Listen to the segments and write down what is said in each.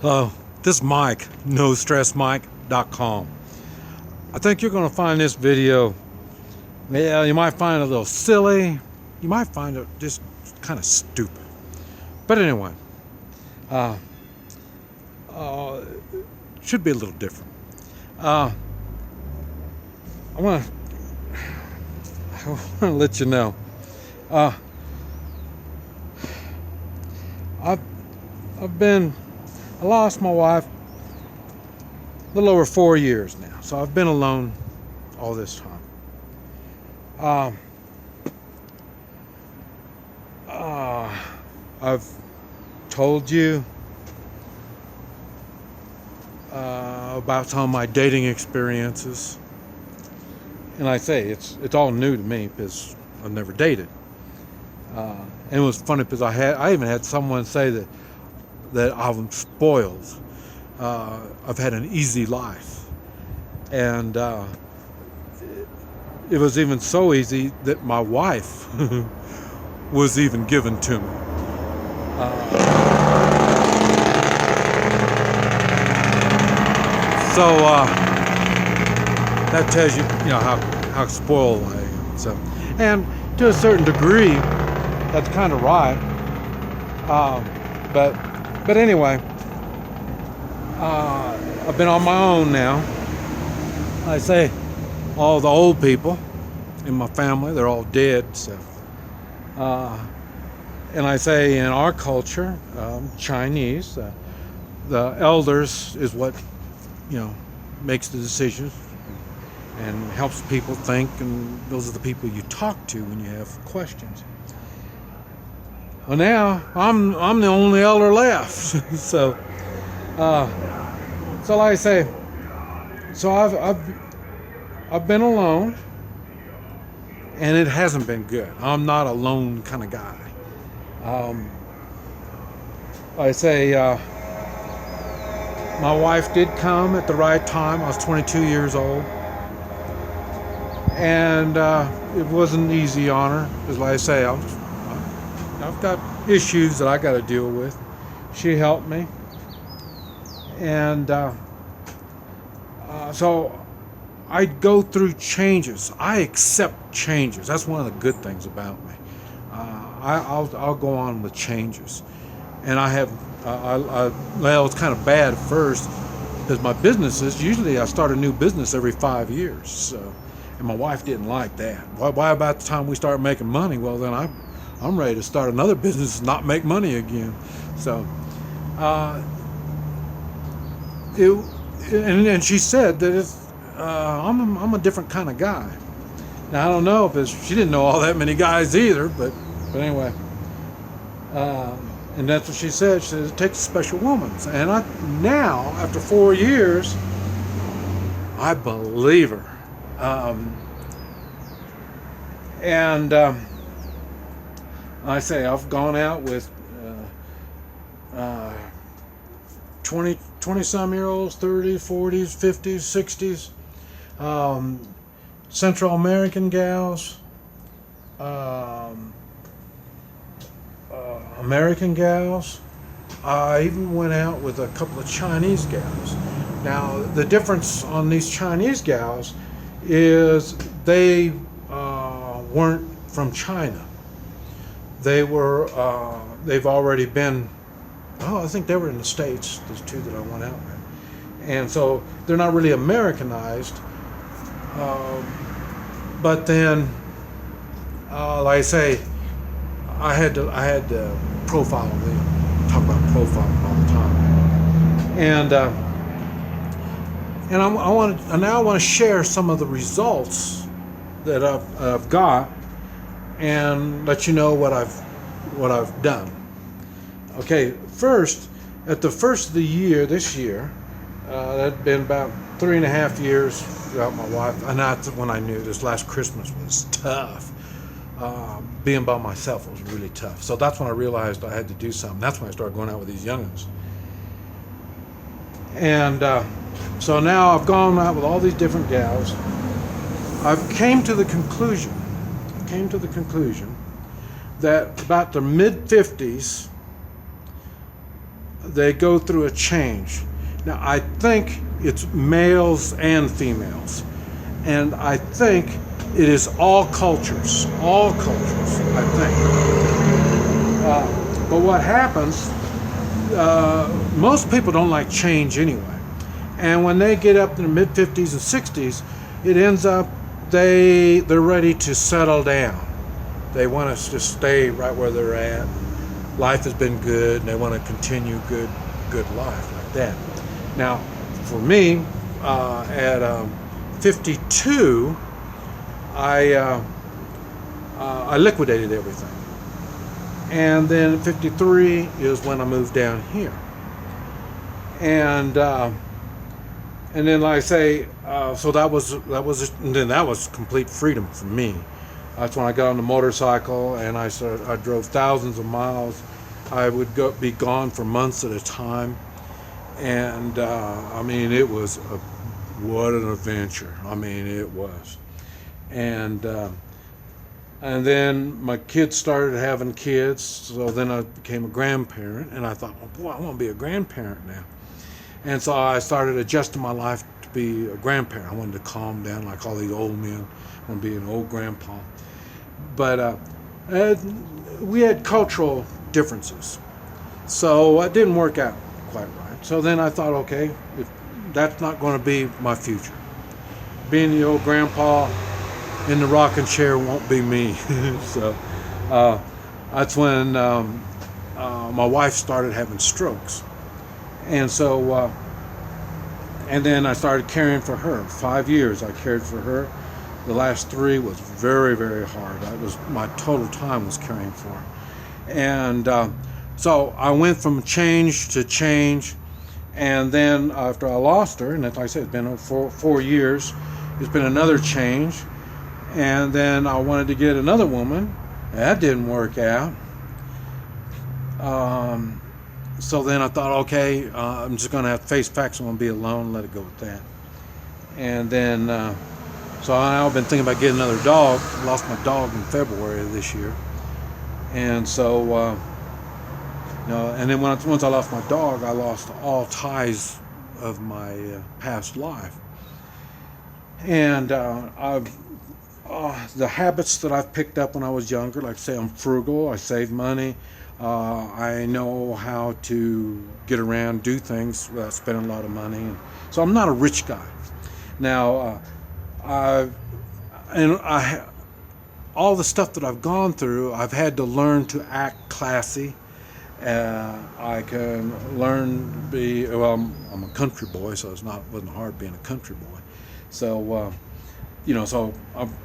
Hello, this is Mike, NoStressMike.com. I think you're going to find this video, yeah, you might find it a little silly. You might find it just kind of stupid. But anyway, uh, uh, should be a little different. Uh, I want to let you know. Uh, I've I lost my wife a little over 4 years now, so I've been alone all this time. I've told you about some of my dating experiences, and I say it's all new to me because I've never dated. And it was funny because I even had someone say that I'm spoiled. I've had an easy life, and it was even so easy that my wife was even given to me. So that tells you, how spoiled I am. So, and to a certain degree, that's kind of right. But anyway, I've been on my own now. I say all the old people in my family, they're all dead. So, and I say in our culture, Chinese, the elders is what, makes the decisions and helps people think, and those are the people you talk to when you have questions. Well, now I'm the only elder left. So like I say, so I've been alone, and it hasn't been good. I'm not a lone kind of guy. I say my wife did come at the right time. I was 22 years old, and it wasn't easy on her, because like I say, I've got issues that I got to deal with. She helped me, and so I go through changes. I accept changes. That's one of the good things about me. I'll go on with changes, and I have. Well, it's kind of bad at first, because my businesses, usually I start a new business every 5 years. So, and my wife didn't like that. Why about the time we start making money? Well, then I'm ready to start another business and not make money again. So, and she said that I'm a different kind of guy. Now I don't know if she didn't know all that many guys either, but anyway. And that's what she said. She said it takes a special woman. And now, after 4 years, I believe her. And I say I've gone out with 20 some year olds, 30s, 40s, 50s, 60s, Central American gals, American gals. I even went out with a couple of Chinese gals. Now, the difference on these Chinese gals is they weren't from China. They've already been, I think they were in the States, those two that I went out with. And so they're not really Americanized. But then, like I say, I had to profile them. Talk about profiling all the time, and I want to share some of the results that I've got, and let you know what I've done. Okay, first, at the first of the year, this year, that'd been about 3.5 years without my wife, and that's when I knew this last Christmas was tough. Being by myself was really tough. So that's when I realized I had to do something. That's when I started going out with these youngins. And so now I've gone out with all these different gals. I've came to the conclusion that about the mid-50s, they go through a change. Now, I think it's males and females. And I think it is all cultures, I think. But what happens, most people don't like change anyway. And when they get up in the mid-50s and 60s, it ends up they're ready to settle down. They want us to stay right where they're at. Life has been good, and they want to continue good life like that. Now, for me, at 52, I liquidated everything, and then 53 is when I moved down here, and then, like I say, so that was, and then that was complete freedom for me. That's when I got on the motorcycle and I drove thousands of miles. I would be gone for months at a time, and I mean, it was what an adventure. I mean, it was. And then my kids started having kids, so then I became a grandparent, and I thought, well, boy, I want to be a grandparent now. And so I started adjusting my life to be a grandparent. I wanted to calm down like all these old men. I want to be an old grandpa. But we had cultural differences, so it didn't work out quite right. So then I thought, okay, if that's not going to be my future. Being the old grandpa in the rocking chair won't be me. So that's when my wife started having strokes. And so, and then I started caring for her. 5 years I cared for her. The last 3 was very, very hard. My total time was caring for her. And so I went from change to change. And then after I lost her, and like I said, it's been over 4 years, it's been another change. And then I wanted to get another woman. That didn't work out. So then I thought, okay, I'm just going to have to face facts. I'm going to be alone, let it go with that. And then, so I've been thinking about getting another dog. I lost my dog in February of this year. And so, and then once I lost my dog, I lost all ties of my past life. And the habits that I've picked up when I was younger, like say I'm frugal, I save money, I know how to get around, do things without spending a lot of money. And so I'm not a rich guy. Now, all the stuff that I've gone through, I've had to learn to act classy. I can learn to be, well, I'm a country boy, so wasn't hard being a country boy. So, so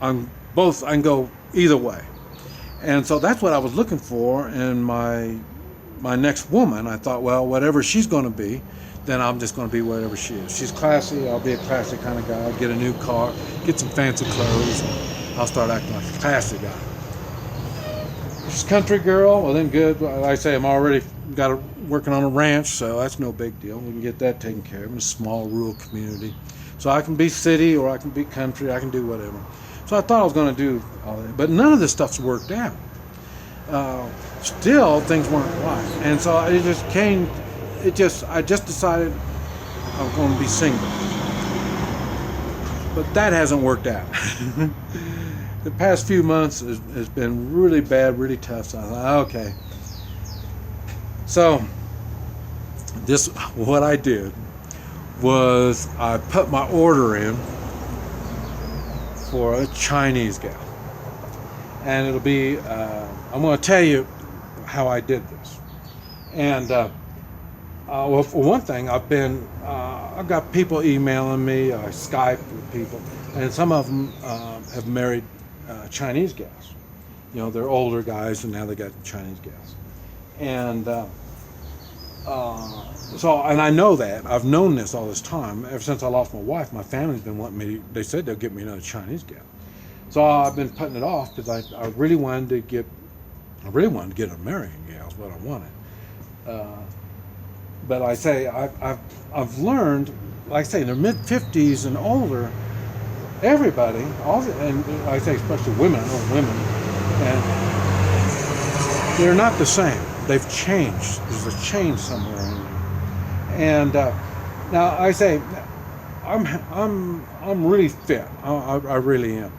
I'm both, I can go either way. And so that's what I was looking for in my next woman. I thought, well, whatever she's going to be, then I'm just going to be whatever she is. She's classy, I'll be a classy kind of guy. I'll get a new car, get some fancy clothes, and I'll start acting like a classy guy. She's a country girl, well then good. Like I say, I'm already working on a ranch, so that's no big deal. We can get that taken care of in a small rural community. So I can be city or I can be country, I can do whatever. So I thought I was going to do all that, but none of this stuff's worked out. Still, things weren't right. And so I just decided I'm going to be single. But that hasn't worked out. The past few months has been really bad, really tough. So I thought, okay. So what I did was I put my order in for a Chinese gal. And it'll be, I'm going to tell you how I did this. And well, for one thing, I've got people emailing me, I Skype with people, and some of them have married Chinese gals. They're older guys, and now they got Chinese gals. And and I know that. I've known this all this time. Ever since I lost my wife, my family's been wanting me they said they'll get me another Chinese gal. So I've been putting it off because I really wanted to get a American gal is what I wanted. But I say I've learned, like I say, in their mid-50s and older, everybody, and I say especially women, I know women, and they're not the same. They've changed. There's a change somewhere in And now I say, I'm really fit. I really am,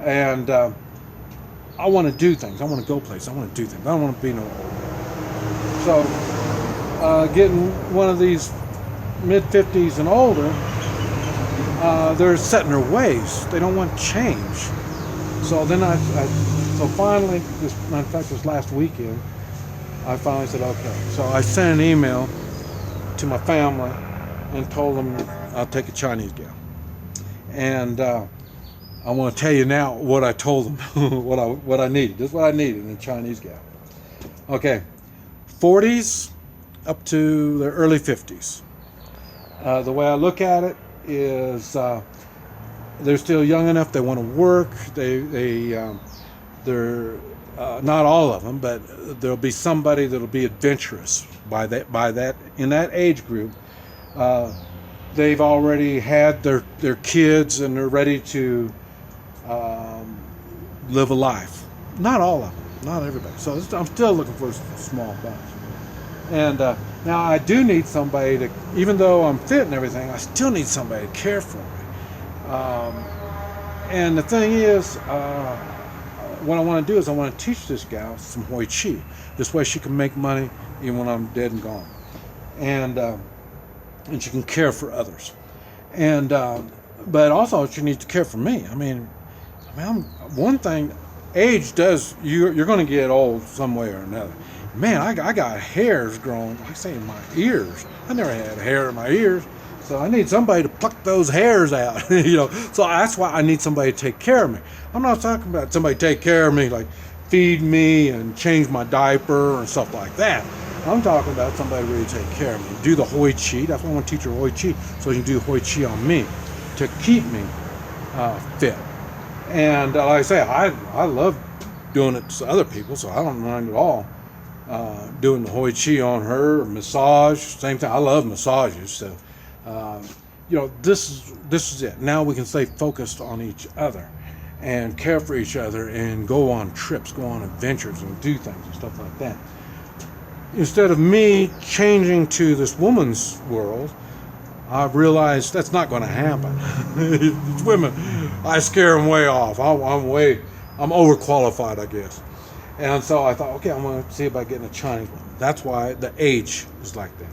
and I want to do things. I want to go places. I want to do things. I don't want to be no old. So getting one of these mid-50s and older, they're set in their ways. They don't want change. So then so finally, in fact, this last weekend, I finally said, okay. So I sent an email to my family and told them I'll take a Chinese gal. And I want to tell you now what I told them, what I needed. This is what I needed in a Chinese gal. Okay, 40s up to the early 50s. The way I look at it is they're still young enough. They want to work. They're not all of them, but there'll be somebody that'll be adventurous by that in that age group. They've already had their kids and they're ready to live a life. Not all of them, not everybody. So I'm still looking for a small bunch. And now I do need somebody to, even though I'm fit and everything, I still need somebody to care for me. And the thing is, what I want to do is I want to teach this gal some Hui Chi. This way she can make money even when I'm dead and gone. And she can care for others. And but also she needs to care for me. I mean, one thing, age does, you're going to get old some way or another. Man, I got hairs growing, like I say, in my ears. I never had hair in my ears. So I need somebody to pluck those hairs out, So that's why I need somebody to take care of me. I'm not talking about somebody take care of me, like feed me and change my diaper and stuff like that. I'm talking about somebody really take care of me. Do the Hui Chi. That's why I want to teach her Hui Chi, so you can do Hui Chi on me to keep me fit. And like I say, I love doing it to other people, so I don't mind at all doing the Hui Chi on her, massage, same thing. I love massages, so this is it. Now we can stay focused on each other and care for each other and go on trips, go on adventures and do things and stuff like that. Instead of me changing to this woman's world, I've realized that's not going to happen. These women, I scare them way off. I'm overqualified, I guess. And so I thought, okay, I'm going to see about getting a Chinese one. That's why the age is like that.